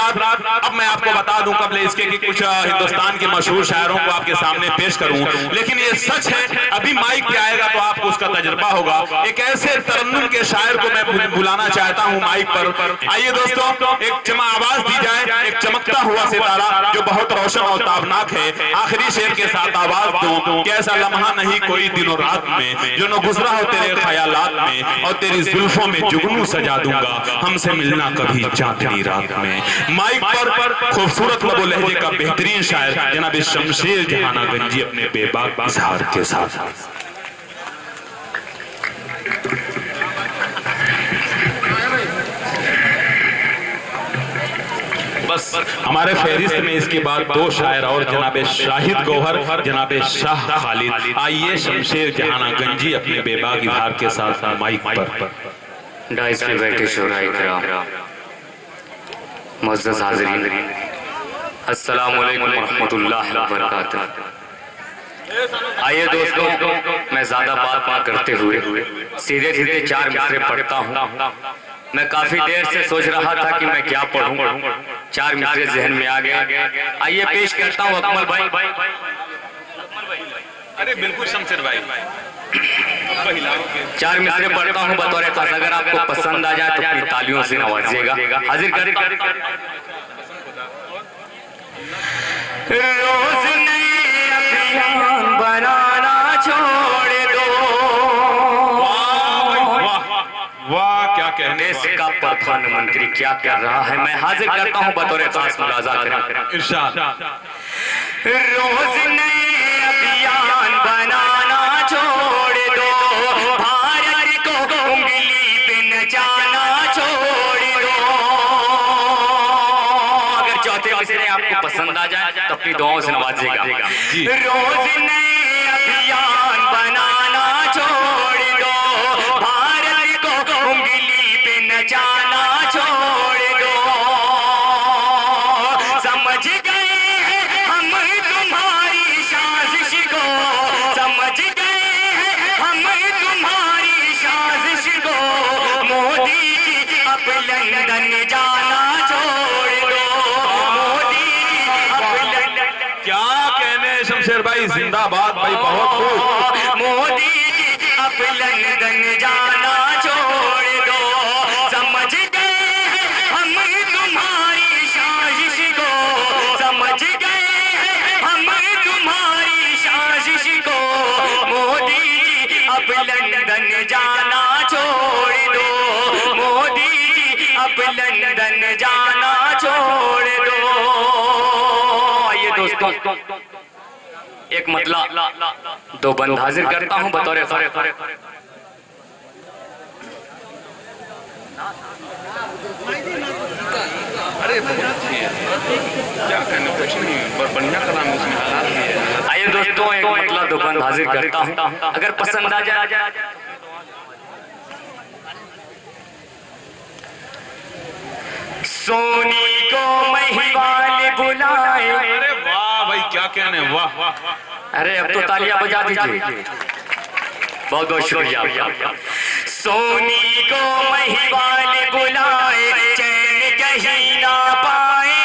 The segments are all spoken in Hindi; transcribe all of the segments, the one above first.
हजरात, अब मैं आपको बता दूं कबल इसके कि कुछ हिंदुस्तान के मशहूर शायरों को आपके सामने पेश करूं, लेकिन ये सच है, अभी माइक पे आएगा तो आपको उसका तजुर्बा होगा। एक ऐसे तरन्नुम के शायर को मैं बुलाना चाहता हूं माइक पर। आइए दोस्तों, एक जमा आवाज दी जाए, एक चमकता हुआ सितारा जो बहुत रोशन और ताबनाक है। आखिरी शेर के साथ आवाज दूं कि ऐसा लम्हा नहीं कोई दिनों रात में जो न गुजरा हो तेरे ख्यालात में, और तेरी जुल्फों में जुगनू सजा दूंगा, हमसे मिलना कभी चांदनी रात में। माइक पर खूबसूरत लबो लहजे का बेहतरीन शायर जनाब शमशेर जहाना गंजी अपने बेबाक इज़हार के साथ। बस हमारे फहरिस्त में इसके बाद दो शायर और, जनाब शाहिद गौहर, जनाब शाह खालिद। आइए शमशेर जहाना गंजी अपने बेबाक इज़हार के साथ माइक पर। डाइस पे बैठे शोराए किराम, मुअज़्ज़ज़ हाज़िरीन, अस्सलामु अलैकुम रहमतुल्लाहि व बरकातुहू। आइए दोस्तों, मैं ज्यादा बात ना करते हुए सीधे सीधे चार मिसरे पढ़ता हूँ। मैं काफी देर से सोच रहा था कि मैं क्या पढ़ूं, चार मिसरे जहन में आ गए। आइए पेश करता हूँ अकमल भाई। अरे बिल्कुल शमशेर भाई, चार मिसरे पढ़ता हूँ बतौर खास। अगर आपको पसंद आ जाए तो अपनी तालियों से नवाजिएगा। हाजिर कर रोज नए अभियान बनाना छोड़ दो। वाह क्या कहने, देश का प्रधानमंत्री क्या कर रहा है, मैं हाजिर करता हूँ बतौर खास। मुलाजा करें इरशाद। रोज नए अभियान बनाना छोड़ दो, भारत को उंगली पे नचाना छोड़ दो। अगर चौथे मिसरे आपको पसंद आ जाए तो अपनी दुआओं से नवाजिएगा। रोज नए अभियान बनाना छोड़ दो, भारत को उंगली पे नचाना छोड़ दो। समझ गए हैं हम तुम्हारी साजिश को, समझ गए हैं हम तुम्हारी साजिश को। मोदी जी अब लंदन जाना छोड़ दो, मोदी जी अब लंदन। क्या कहने शमशेर भाई, जिंदाबाद भाई, बहुत खूब। मोदी जी अब लंदन जाना छोड़ दो, समझ गए हैं हम तुम्हारी साजिश को, समझ गए हैं हम तुम्हारी साजिश को। मोदी जी अब लंदन जाना छोड़ दो, मोदी जी अब लंदन जाना छोड़ दो। आइए दोस्तों, एक मतला दो बंद हाजिर करता हूँ बतौर अरे क्या कहने, कुछ नहीं, बढ़िया कलाम उसमें हालात भी है। आइए दोस्तों, एक मतला दो बंद हाजिर करता हूँ। अगर पसंद आ जाए सोनी को महिवाल बुलाए। अरे वाह भाई, क्या कहने, वाह वाह। अरे अब तो तालियां बजा दीजिए, बहुत बहुत शुक्रिया। सोनी को महिवाल बुलाए, चैन कहीं ना पाए,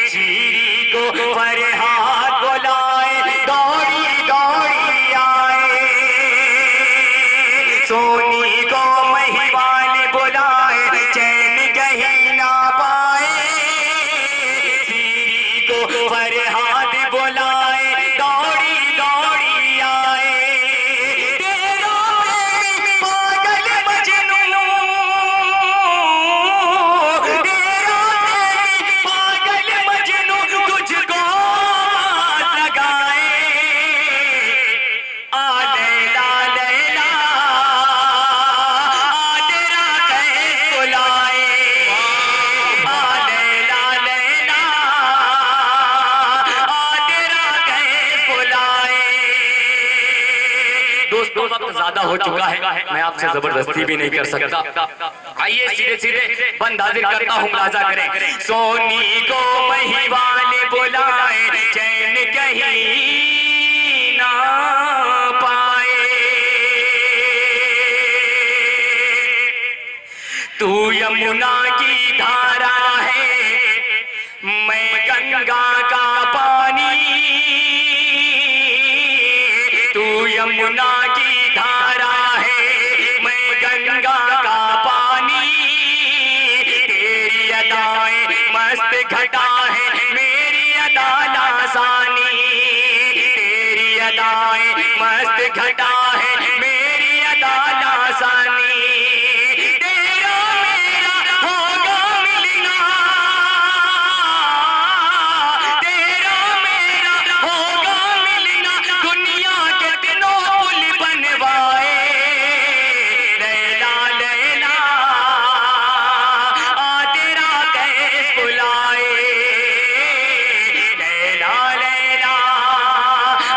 शीरी को फरहाद बुलाए, दौड़ी दौड़ी आए। सोनी को महिवाल बुलाए, चैन कहीं ना पाए, शीरी को फरहाद बुलाए, दौड़ी दौड़ी आए। तेरा प्रेमी पागल मजनू, तेरा प्रेमी पागल मजनू तुझको मात लगाए। आ लैला लैला, आ तेरा कैस बुलाए। आ लैला लैला, आ तेरा कैस बुलाए। दोस्तों वक्त ज्यादा हो चुका है, मैं आपसे जबरदस्ती भी नहीं कर सकता। आइए सीधे सीधे बंद हाजिर करता हूँ, मुलाजा करें। सोनी को महिवाल बुलाए, चैन कहीं ना पाए। तू यमुना यमुना की धारा है, मैं गंगा का पानी। तू यमुना की धारा है, मैं गंगा का पानी। तेरी अदाएं मस्त घटा है, मेरी अदा लासानी। तेरी अदाएं मस्त घटा है, मेरी अदा लासानी। तेरा मेरा होगा मिलना, तेरा मेरा होगा मिलना। दुनिया के दिनों पुल बनवाए, लैला लैला आ तेरा कैस बुलाए। लैला लैला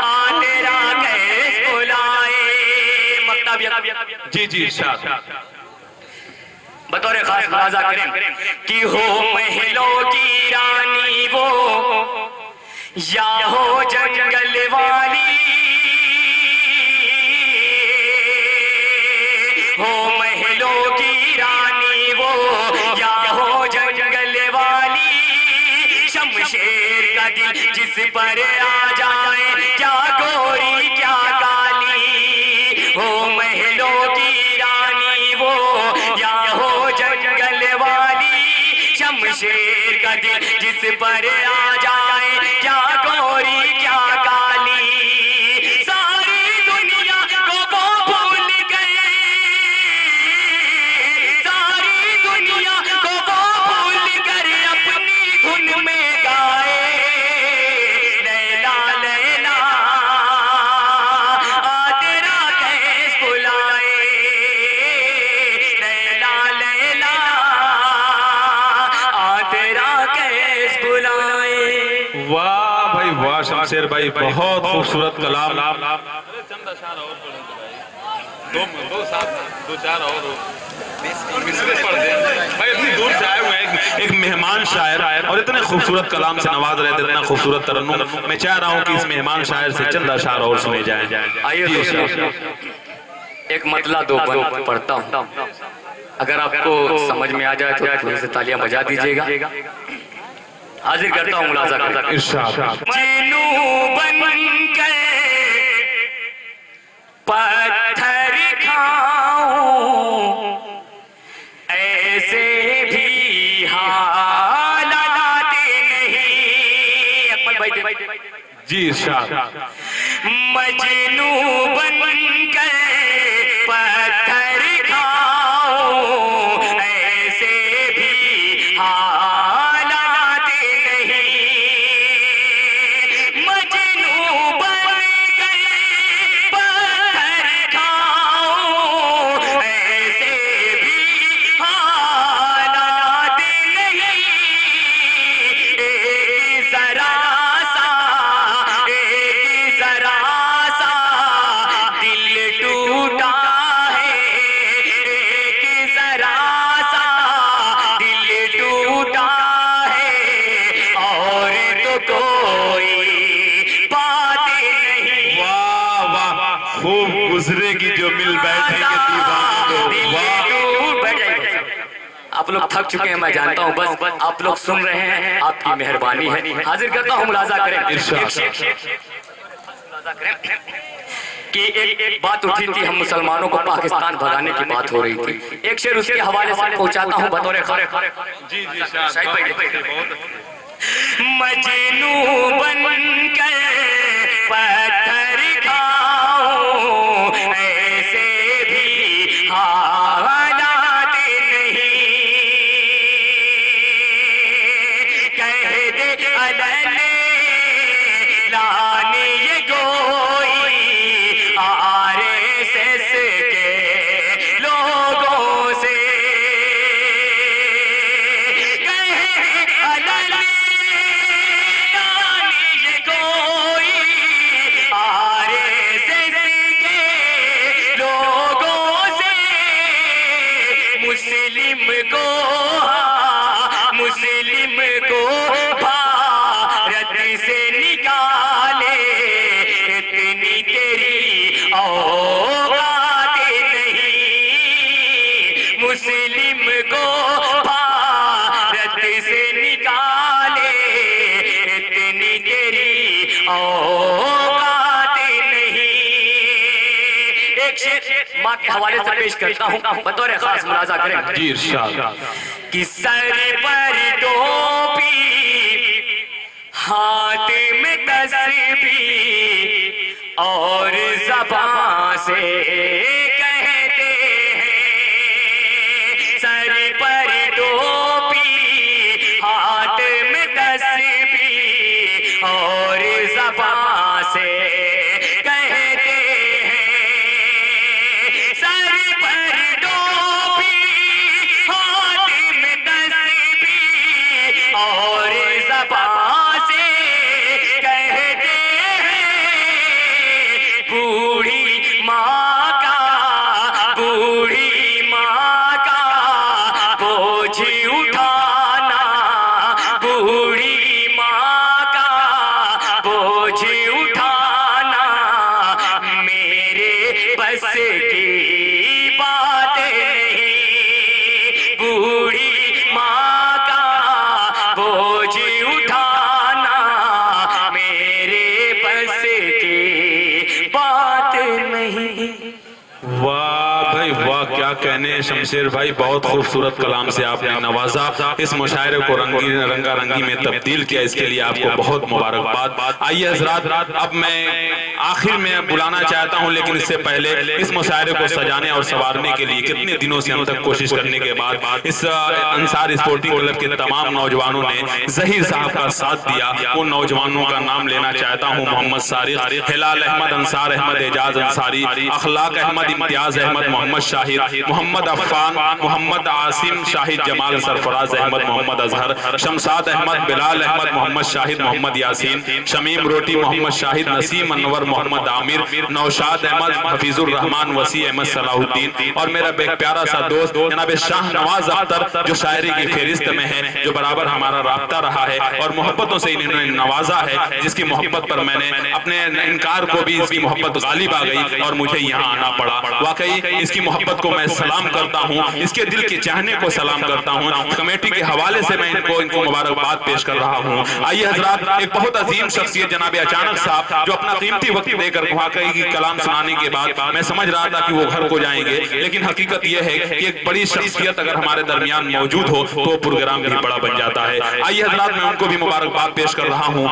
आ तेरा कैस बुलाए। मकतब जी जी इरशाद। बतौर खास मुलाजा करें कि हो महलों की रानी वो, या हो जंगल वाली। हो महलों की रानी वो, या हो जंगल वाली। शमशेर का दिल जिस पर आ जाए, क्या गोरी क्या काली। हो महलों की रानी वो, या हो जंगल वाली। शमशेर का दिल जिस पर आ जाए, क्या गोरी क्या काली। सारी दुनिया को वो भूल गए, सारी दुनिया को वो भूल कर अपनी धुन में गाए। लैला लैला आ तेरा कैस बुलाए। लैला लैला आ तेरा कैस बुलाए। वाह भाई वाह शमशेर भाई, बहुत खूबसूरत कलाम। दो चार और मिसरे पढ़ दे भाई, इतनी दूर से आए हुए हैं, एक मेहमान शायर और इतने खूबसूरत कलाम से नवाज रहे थे, इतना खूबसूरत तरन्नुम। मैं चाह रहा हूँ कि इस मेहमान शायर से चंद अशार और सुने जाएं। आइए दोस्तों, एक मतला दो बंद पढ़ता हूँ, अगर आपको समझ में आ जाए तो थोड़ी सी तालियां बजा दीजिएगा। हाजिर करता हूँ मुलाजा कर। इरशाद। जीनू बनकर पत्थर खाऊं, ऐसे भी हालात नहीं। अकमल भाई जी इरशाद। मजनू बनकर पत्थर खाऊं, ऐसे भी हालात नहीं। मजनू बनकर पत्थर खाऊं, ऐसे भी हालात नहीं। एक जरा सा दिल टूटा है, एक जरा सा दिल टूटा है, और तो कोई बात नहीं। वाह वाह, खूब गुजरे की जो मिल बैठेंगे दीवाने तो। वाह, आप लोग थक चुके हैं, मैं जानता हूँ, बस आप लोग सुन रहे हैं, आपकी मेहरबानी है। हाजिर करता हूँ मुलाजा करें कि एक बात उठी थी, हम मुसलमानों को पाकिस्तान भगाने की बात हो रही थी। एक शेर उसके हवाले से पहुंचाता हूँ बतौर जी जी शायद मजनू बनकर पत्थर खाऊं, ऐसे भी हालात नहीं। कह दे अलने लाने ये गोई RSS के लोगों से। कह दे अलने लाने तेरी औकात नहीं। एक शेर माँ के हवाले से पेश करता हूँ, बतौर खास मुलाजा करें जी इरशाद। कि सर पर टोपी हाथ में तस्बीह और ज़बान से कहते हैं, सर पर टोपी हाथ में तस्बीह और ज़बान से कहते हैं, सर पर टोपी हाथ में तस्बीह और ज़बान से कहते हैं, बूढ़ी माँ का बोझ उठाना, बूढ़ी माँ का बोझ उठाना मेरे बस की बात नहीं, बूढ़ी माँ का बोझ उठाना मेरे बस की बात नहीं। वाह भाई वाह, क्या कहने शमशेर भाई, बहुत खूबसूरत कलाम से आपने नवाजा, इस मुशायरे को रंगारंगी में तब्दील किया, इसके लिए आपको बहुत मुबारकबाद। आइए हजरात, अब मैं आखिर में बुलाना चाहता हूं, लेकिन इससे पहले इस मुशायरे को सजाने और संवारने के लिए कितने दिनों से हम तक कोशिश करने के बाद इस अंसार स्पोर्टिंग क्लब के तमाम नौजवानों ने जहीर साहब का साथ दिया। उन नौजवानों का नाम लेना चाहता हूँ, मोहम्मद सारिक, हिलाल अहमद, अंसार अहमद, एजाज अंसारी, अखलाक अहमद, इम्तियाज अहमद, मोहम्मद शाहिद, मोहम्मद अफान, मोहम्मद आसिम, शाहिद जमाल, सरफराज अहमद, मोहम्मद अजहर, शमशाद अहमद, बिलाल अहमद, मोहम्मद शाहिद, मोहम्मद यासीन, शमीम रोटी, मोहम्मद शाहिद, नसीम अनवर, मोहम्मद आमिर, नौशाद अहमद, हफीजुर रहमान, वसी अहमद सलाहुद्दीन, और मेरा एक प्यारा सा दोस्त जनाब शाह नवाज अख्तर, जो शायरी की फहरिस्त में है, जो बराबर हमारा राब्ता रहा है और मोहब्बतों से इन्होंने नवाजा है, जिसकी मोहब्बत पर मैंने अपने इनकार को भी इसकी मोहब्बत गालिब आ गई और मुझे यहाँ आना पड़ा। वाकई इसकी मोहब्बत को मैं सलाम करता हूँ, इसके दिल के चाहने को सलाम करता हूँ। कमेटी के हवाले से मैं इनको मुबारकबाद पेश कर रहा हूँ। आइए हजरात, एक बहुत अजीम शख्सियत जनाब अचानक साहब, जो अपना कीमती वक्त देकर वाकई की कलाम सुनाने के बाद मैं समझ रहा था कि वो घर को जाएंगे, लेकिन हकीकत यह है कि एक बड़ी शख्सियत अगर हमारे दरमियान मौजूद हो तो प्रोग्राम भी बड़ा बन जाता है। आइए हजरात, मैं उनको भी मुबारकबाद पेश कर रहा हूँ।